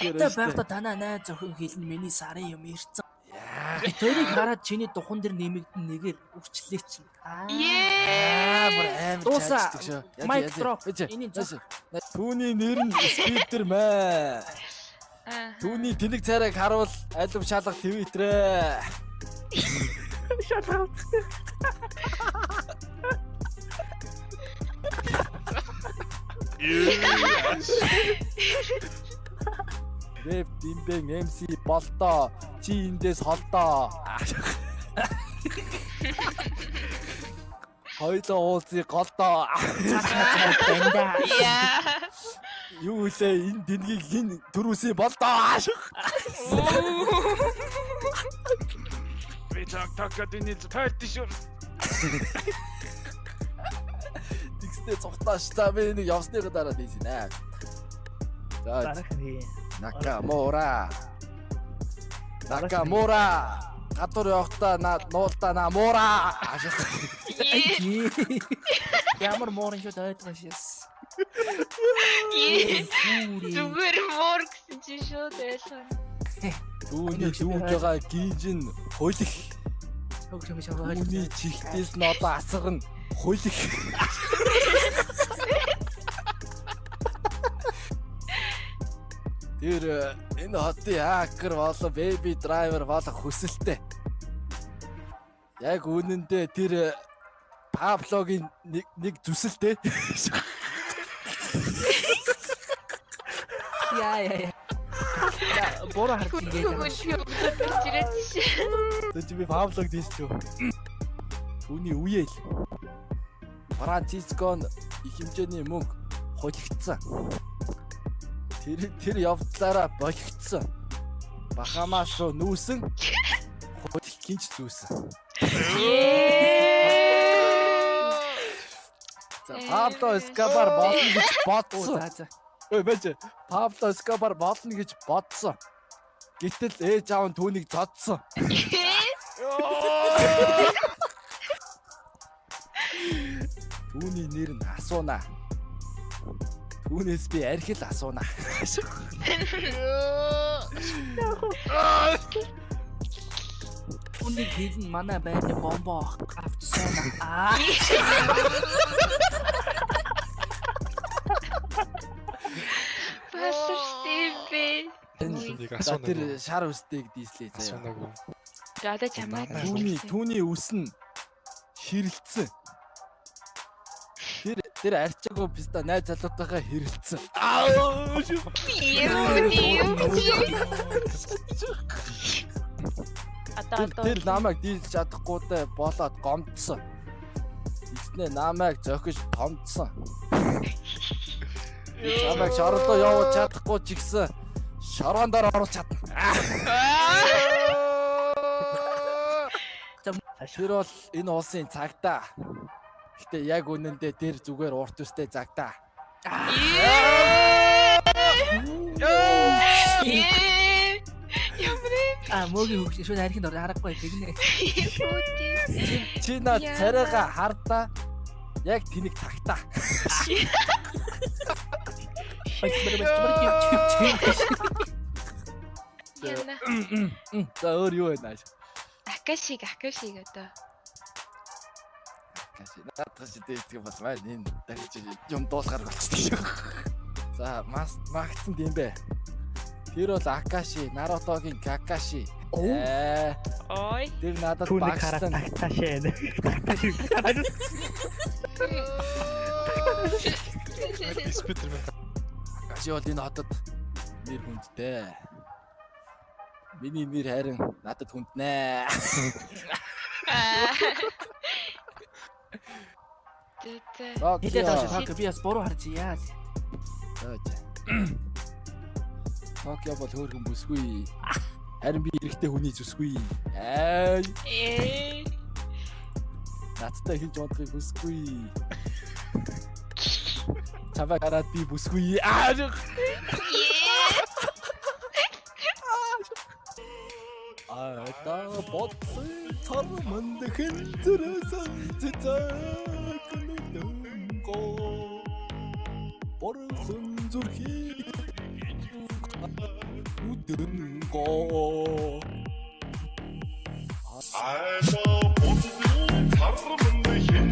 Тэ байхдаа танаа найз зөвхөн хэлнэ миний сарын юм ирсэн. Тэрийг хараад чиний духан дээр нэмэгдэн нэгээр үрчлээ чинь. Бүр амар Дуусаа. чаачдаг шүү. Mic drop. Энийг Түүний нэр нь Spider-Man. Түүний тэнэг царайг харуул алив шалга твитрээ. шалгаа. Рэп димбэн MC болдоо чи эндээс холдоо. Хоёлоо уулзыг голдоо. Бэнда. Юу лээ энэ дэнгийг хин төрүүсээ болдоо. Би так тэний тайлтшгүй. Тэгстэй цухтааш та би нэг явсныхаа дараа дийсэн. За Накамура гадуур явахдаа нуултаа намуура. Ямар муурын шүү дайдгаа шээс. Зүгээр муур гэсэн чи шүү дайлаа. Түүний дүүж байгаа гинжин хөлих. Түүний чихтээс нь одоо асарна хөлих. Тэр энэ хотын хакер болон бэби драйвер болох хүсэлтэй. Яг үнэндээ тэр Паблогийн нэг зүсэлтэй. Яа. Бороо харчихъя. Тэр чи би Паблог дийсчүү. Түүний үеэл. Францискон их хэмжээний мөнгө холигдсан. Тэр явдлаараа болгогдсон. Бахамаас руу нүүсэн. Холих гинж зүүсэн. За Пабло Эскобар болно гэж бодсон. Ой бэж. Пабло Эскобар болно гэж бодсон. Гэтэл ээж аав нь түүнийг цодсон. Түүний нэр нь асуунаа. Түүнээс би архил асуунаа. Үнийг хэлэн манай байрны бомбо авчихсан. Пастор Стивби. Тэр шар үстэйг дийслээ заяа. Одоо чамайг Түүний үс нь хэрэлцсэн. Тэр арчаагүй писта найз залуутайгаа хэрэлцсэн. Тэр намайг дийлж чадахгүйтэй болоод гомдсон. Эцнээ намайг зохиж томдсон. Намайг шорондоо явуулж чадахгүй ч гэсэн шорондоор оруулж чадна. Тэр бол энэ улсын цагтаа. Гэтэ яг үнэндээ тэр зүгээр урт үстэй загтаа. Могийн хөгш шууд харихын дор харахгүй тэгнэ. Чи над царайгаа хардаа. Яг тэнийг тагтаа. За өөр юу байна аа? Акашиг одоо. Наадах чи дээдгэн бас маань энэ дахиж юм дуусгаар болчихсон. За магтсан юм бэ. Тэр бол Акаши, Нарутогийн Какаши. Ой. Тэр надад багшлан Акаши. Акаши бол энэ хотод нэр хүндтэй. Миний нэр харин надад хүнднэ. Хэлээд байгаа би бас буруу харж яа. Токио бол хөөрхөн бүсгүй. Харин би эрэхтэй хүний зүсгүй. Надтай хийж унтахыг хүсгүй. Чамайг хараад би бүсгүй. Та бодсон царманд хэнзэрсэн цэцэг нүдэнго борсон зүрхий Үдэнго. Айлаа бүндийн царман хин